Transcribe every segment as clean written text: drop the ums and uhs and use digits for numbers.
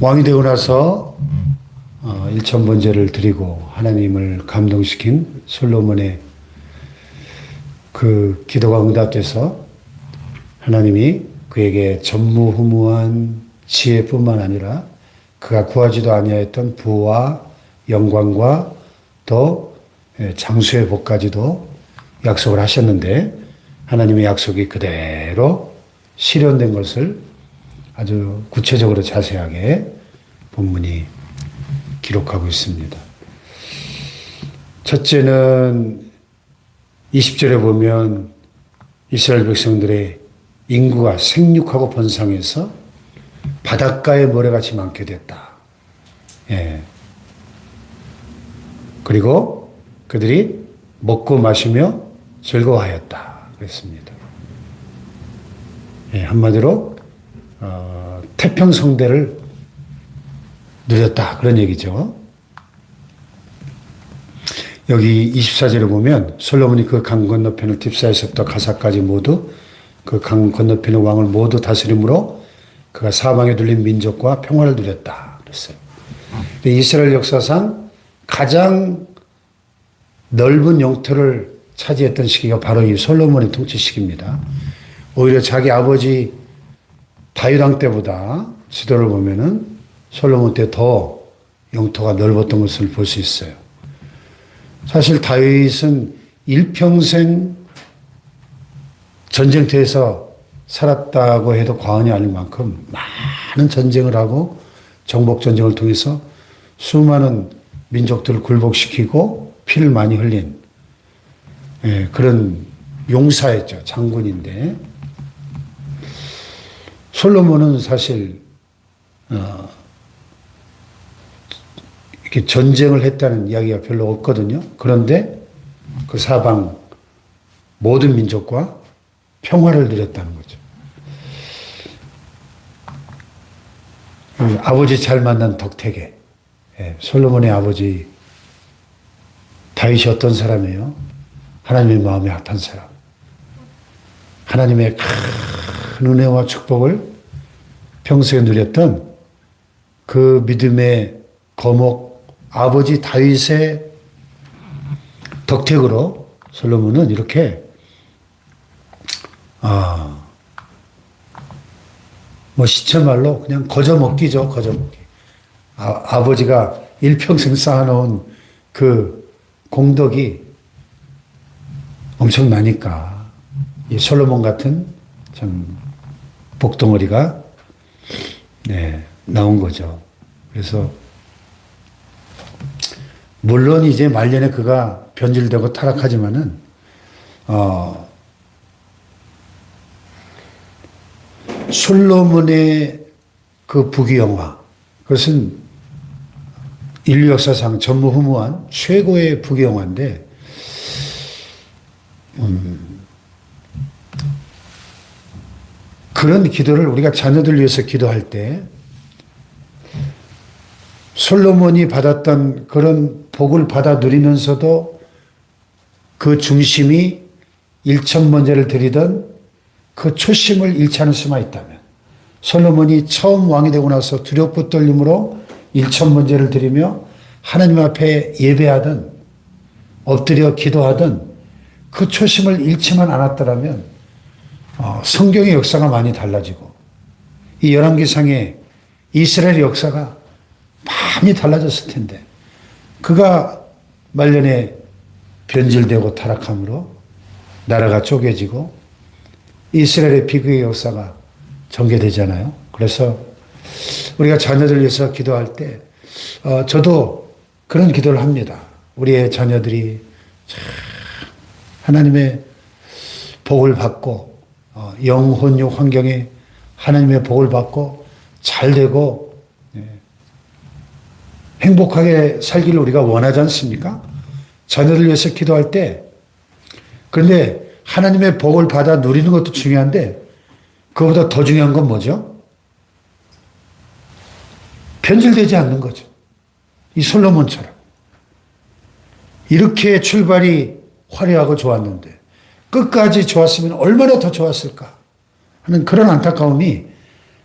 왕이 되고 나서 일천번제를 드리고 하나님을 감동시킨 솔로몬의 그 기도가 응답돼서 하나님이 그에게 전무후무한 지혜뿐만 아니라 그가 구하지도 아니하였던 부와 영광과 또 장수의 복까지도 약속을 하셨는데 하나님의 약속이 그대로 실현된 것을 아주 구체적으로 자세하게 본문이 기록하고 있습니다. 첫째는 20절에 보면 이스라엘 백성들의 인구가 생육하고 번성해서 바닷가의 모래같이 많게 됐다. 예. 그리고 그들이 먹고 마시며 즐거워하였다. 그랬습니다. 예, 한마디로 태평성대를 누렸다. 그런 얘기죠. 여기 24절에 보면 솔로몬이 그 강 건너편을 딥사에서부터 가사까지 모두 그 강 건너편의 왕을 모두 다스림으로 그가 사방에 둘린 민족과 평화를 누렸다. 그랬어요. 이스라엘 역사상 가장 넓은 영토를 차지했던 시기가 바로 이 솔로몬의 통치 시기입니다. 오히려 자기 아버지 다윗 왕 때보다 지도를 보면은 솔로몬 때 더 영토가 넓었던 것을 볼 수 있어요. 사실 다윗은 일평생 전쟁터에서 살았다고 해도 과언이 아닐 만큼 많은 전쟁을 하고 정복 전쟁을 통해서 수많은 민족들을 굴복시키고 피를 많이 흘린 그런 용사였죠. 장군인데 솔로몬은 사실 이렇게 전쟁을 했다는 이야기가 별로 없거든요. 그런데 그 사방 모든 민족과 평화를 누렸다는 거죠. 아버지 잘 만난 덕택에 솔로몬의 아버지 다윗이 어떤 사람이에요? 하나님의 마음에 합한 사람. 하나님의 큰 은혜와 축복을 평소에 누렸던 그 믿음의 거목 아버지 다윗의 덕택으로 솔로몬은 이렇게 뭐 시체말로 그냥 거저먹기죠. 거저먹기. 아버지가 일평생 쌓아놓은 그 공덕이 엄청나니까 이 솔로몬 같은 참 복덩어리가 나온 거죠. 그래서 물론 이제 말년에 그가 변질되고 타락하지만은 솔로몬의 그 부귀영화 그것은 인류 역사상 전무후무한 최고의 부귀영화인데 그런 기도를 우리가 자녀들 위해서 기도할 때 솔로몬이 받았던 그런 복을 받아 누리면서도 그 중심이 일천번제를 드리던 그 초심을 잃지 않을 수만 있다면 솔로몬이 처음 왕이 되고 나서 두렵고 떨림으로 일천번제를 드리며 하나님 앞에 예배하던 엎드려 기도하던 그 초심을 잃지만 않았더라면 성경의 역사가 많이 달라지고 이 열왕기상의 이스라엘의 역사가 많이 달라졌을 텐데 그가 말년에 변질되고 타락함으로 나라가 쪼개지고 이스라엘의 비극의 역사가 전개되잖아요. 그래서 우리가 자녀들 위해서 기도할 때 저도 그런 기도를 합니다. 우리의 자녀들이 하나님의 복을 받고 영혼육 환경에 하나님의 복을 받고 잘 되고 행복하게 살기를 우리가 원하지 않습니까? 자녀들 위해서 기도할 때 그런데 하나님의 복을 받아 누리는 것도 중요한데 그보다 더 중요한 건 뭐죠? 변질되지 않는 거죠. 이 솔로몬처럼. 이렇게 출발이 화려하고 좋았는데 끝까지 좋았으면 얼마나 더 좋았을까 하는 그런 안타까움이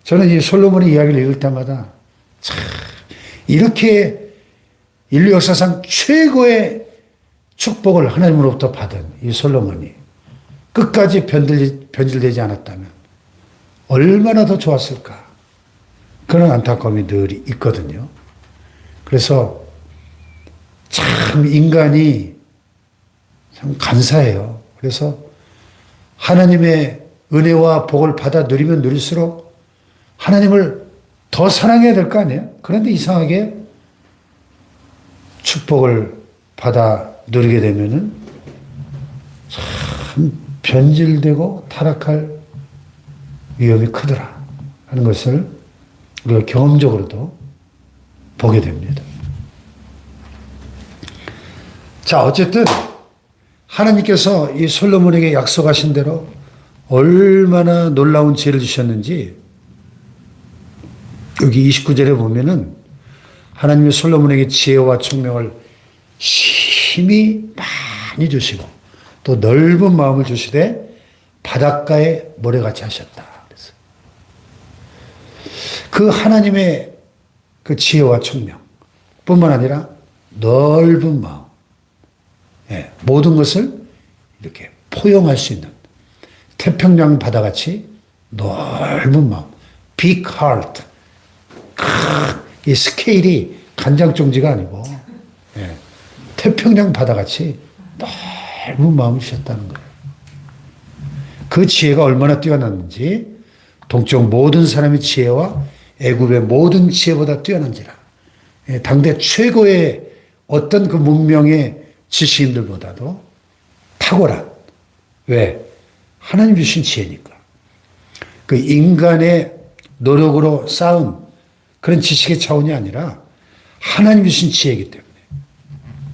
저는 이 솔로몬의 이야기를 읽을 때마다 이렇게 인류 역사상 최고의 축복을 하나님으로부터 받은 이 솔로몬이 끝까지 변질되지 않았다면 얼마나 더 좋았을까. 그런 안타까움이 늘 있거든요. 그래서 참 인간이 참 간사해요. 그래서 하나님의 은혜와 복을 받아 누리면 누릴수록 하나님을 더 사랑해야 될 거 아니에요? 그런데 이상하게 축복을 받아 누리게 되면은 참 변질되고 타락할 위험이 크더라 하는 것을 우리가 경험적으로도 보게 됩니다. 자, 어쨌든 하나님께서 이 솔로몬에게 약속하신 대로 얼마나 놀라운 지혜를 주셨는지 여기 29절에 보면은 하나님이 솔로몬에게 지혜와 총명을 심히 많이 주시고 또 넓은 마음을 주시되 바닷가에 모래같이 하셨다. 그래서 그 하나님의 그 지혜와 총명 뿐만 아니라 넓은 마음, 모든 것을 이렇게 포용할 수 있는 태평양 바다같이 넓은 마음, big heart. 이 스케일이 간장종지가 아니고 태평양 바다같이 넓은 마음을 주셨다는 거예요. 그 지혜가 얼마나 뛰어났는지 동쪽 모든 사람의 지혜와 애굽의 모든 지혜보다 뛰어난지라. 당대 최고의 어떤 그 문명의 지식인들보다도 탁월한, 왜? 하나님 주신 지혜니까. 그 인간의 노력으로 쌓은 그런 지식의 차원이 아니라 하나님 주신 지혜이기 때문에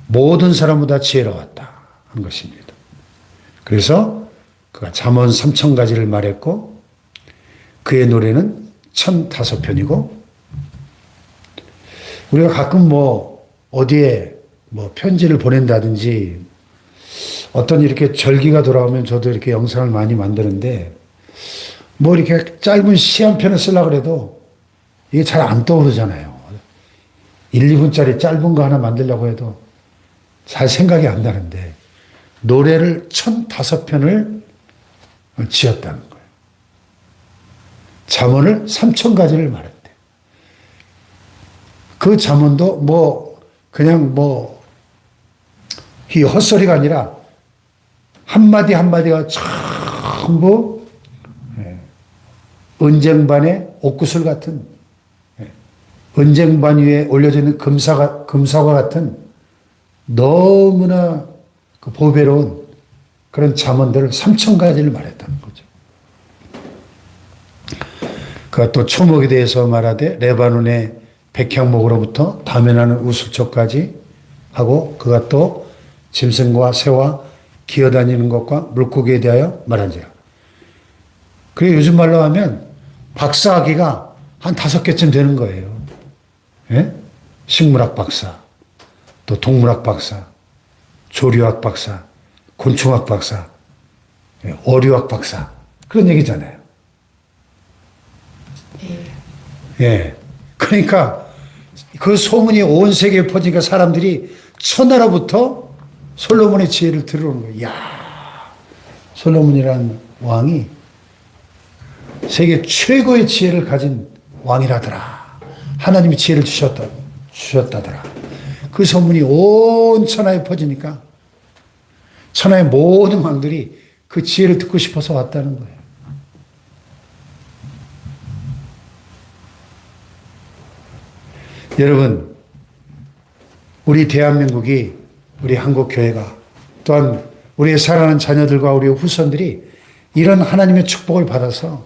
모든 사람보다 지혜로웠다 한 것입니다. 그래서 그가 잠언 3000가지를 말했고 그의 노래는 1005편이고 우리가 가끔 어디에 편지를 보낸다든지 어떤 이렇게 절기가 돌아오면 저도 이렇게 영상을 많이 만드는데 이렇게 짧은 시 한 편을 쓰려고 해도 이게 잘 안 떠오르잖아요. 1, 2분짜리 짧은 거 하나 만들려고 해도 잘 생각이 안 나는데 노래를 1005편을 지었다는 거예요. 잠언을 3000가지를 말했대. 그 잠언도 그냥 이 헛소리가 아니라 한마디 한마디가 전부 은쟁반의 옥구슬 같은 은쟁반 위에 올려져 있는 금사과 같은 너무나 그 보배로운 그런 잠언들을 3000가지를 말했다는 거죠. 그가 또 초목에 대해서 말하되 레바논의 백향목으로부터 다면하는 우슬초까지 하고 그가 또 짐승과 새와 기어다니는 것과 물고기에 대하여 말한지라. 그래 요즘 말로 하면 박사학위가 한 5개쯤 되는 거예요. 식물학 박사, 또 동물학 박사, 조류학 박사, 곤충학 박사, 어류학 박사 그런 얘기잖아요. 그러니까 그 소문이 온 세계에 퍼지니까 사람들이 천하로부터 솔로몬의 지혜를 들으는 거예요. 이야, 솔로몬이라는 왕이 세계 최고의 지혜를 가진 왕이라더라. 하나님이 지혜를 주셨다더라. 그 소문이 온 천하에 퍼지니까 천하의 모든 왕들이 그 지혜를 듣고 싶어서 왔다는 거예요. 여러분, 우리 대한민국이, 우리 한국교회가, 또한 우리의 사랑하는 자녀들과 우리의 후손들이 이런 하나님의 축복을 받아서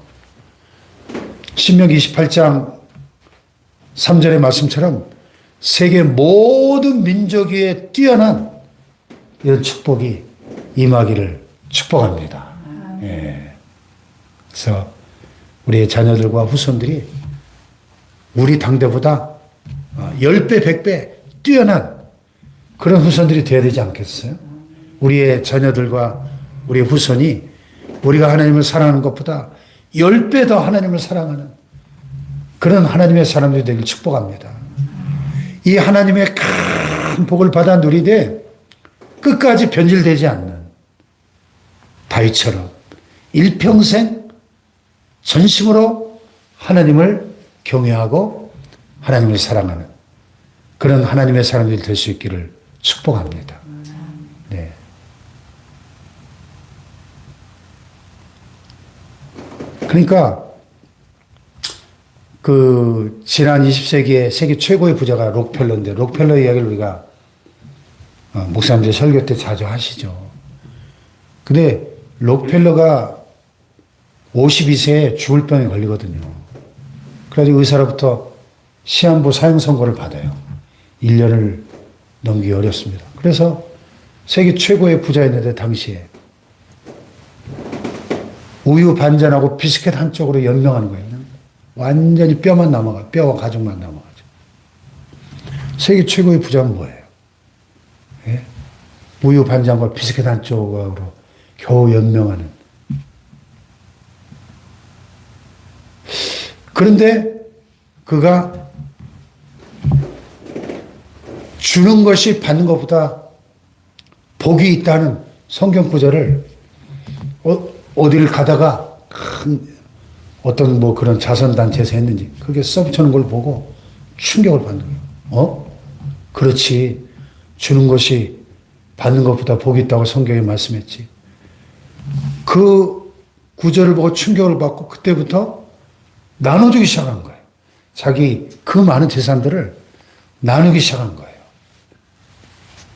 신명기 28장 3절의 말씀처럼 세계 모든 민족 위에 뛰어난 이런 축복이 임하기를 축복합니다. 그래서 우리의 자녀들과 후손들이 우리 당대보다 10배, 100배 뛰어난 그런 후손들이 되어야 되지 않겠어요? 우리의 자녀들과 우리의 후손이 우리가 하나님을 사랑하는 것보다 10배 더 하나님을 사랑하는 그런 하나님의 사람들이 되길 축복합니다. 이 하나님의 큰 복을 받아 누리되 끝까지 변질되지 않는 다윗처럼 일평생 전심으로 하나님을 경외하고 하나님을 사랑하는 그런 하나님의 사람들이 될 수 있기를 축복합니다. 네. 그러니까 지난 20세기의 세계 최고의 부자가 록펠러인데 록펠러 이야기를 우리가 목사님들 설교 때 자주 하시죠. 근데 록펠러가 52세에 죽을 병에 걸리거든요. 그래가지고 의사로부터 시한부 사형 선고를 받아요. 1년을 넘기기 어렵습니다. 그래서 세계 최고의 부자였는데 당시에 우유 반잔하고 비스켓 한쪽으로 연명하는 거예요. 완전히 뼈만 남아가, 뼈와 가죽만 남아가지고. 세계 최고의 부자는 뭐예요? 예? 우유 반잔과 비스켓 한쪽으로 겨우 연명하는. 그런데 그가 주는 것이 받는 것보다 복이 있다는 성경 구절을 어디를 가다가 어떤 그런 자선단체에서 했는지 그게 써붙여놓은 걸 보고 충격을 받는 거예요. 그렇지. 주는 것이 받는 것보다 복이 있다고 성경에 말씀했지. 그 구절을 보고 충격을 받고 그때부터 나눠주기 시작한 거예요. 자기 그 많은 재산들을 나누기 시작한 거예요.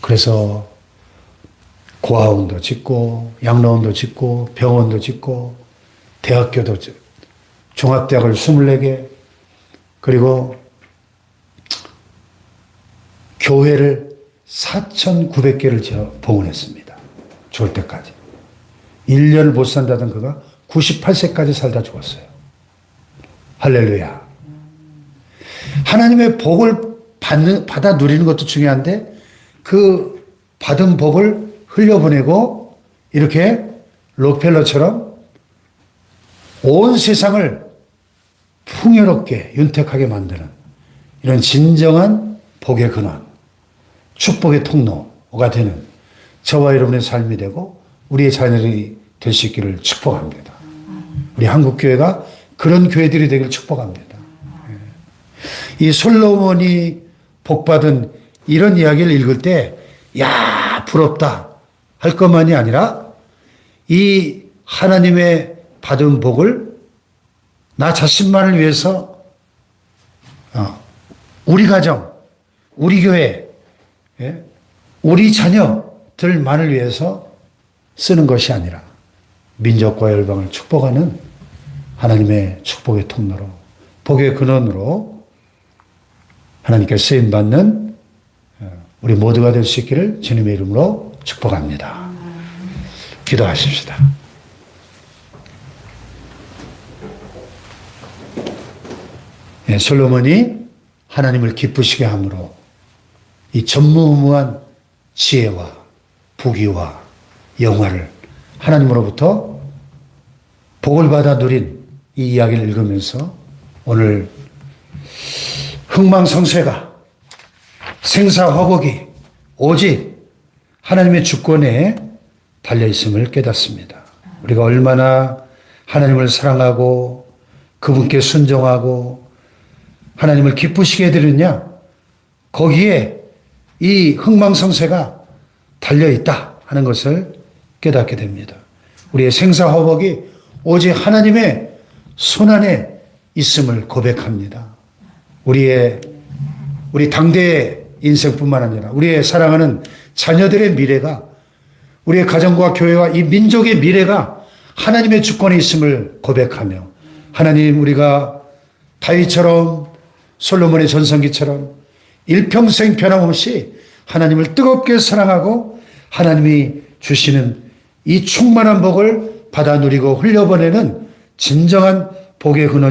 그래서 고아원도 짓고 양로원도 짓고 병원도 짓고 대학교도 종합대학을 24개 그리고 교회를 4,900개를 봉헌했습니다. 죽을 때까지. 1년을 못 산다던 그가 98세까지 살다 죽었어요. 할렐루야. 하나님의 복을 받아 누리는 것도 중요한데 그 받은 복을 흘려보내고 이렇게 록펠러처럼 온 세상을 풍요롭게 윤택하게 만드는 이런 진정한 복의 근원, 축복의 통로가 되는 저와 여러분의 삶이 되고 우리의 자녀들이 될 수 있기를 축복합니다. 우리 한국교회가 그런 교회들이 되기를 축복합니다. 이 솔로몬이 복받은 이런 이야기를 읽을 때 야 부럽다 할 것만이 아니라 이 하나님의 받은 복을 나 자신만을 위해서 우리 가정, 우리 교회, 우리 자녀들만을 위해서 쓰는 것이 아니라 민족과 열방을 축복하는 하나님의 축복의 통로로 복의 근원으로 하나님께 쓰임받는 우리 모두가 될 수 있기를 주님의 이름으로 축복합니다. 기도하십시다. 솔로몬이 하나님을 기쁘시게 함으로 이 전무후무한 지혜와 부귀와 영화를 하나님으로부터 복을 받아 누린 이 이야기를 읽으면서 오늘 흥망성쇠가 생사화복이 오직 하나님의 주권에 달려있음을 깨닫습니다. 우리가 얼마나 하나님을 사랑하고 그분께 순종하고 하나님을 기쁘시게 해드렸냐? 거기에 이 흥망성쇠가 달려있다 하는 것을 깨닫게 됩니다. 우리의 생사화복이 오직 하나님의 손안에 있음을 고백합니다. 우리 당대의 인생뿐만 아니라 우리의 사랑하는 자녀들의 미래가 우리의 가정과 교회와 이 민족의 미래가 하나님의 주권에 있음을 고백하며 하나님 우리가 다윗처럼 솔로몬의 전성기처럼 일평생 변함없이 하나님을 뜨겁게 사랑하고 하나님이 주시는 이 충만한 복을 받아 누리고 흘려보내는 진정한 복의 근원이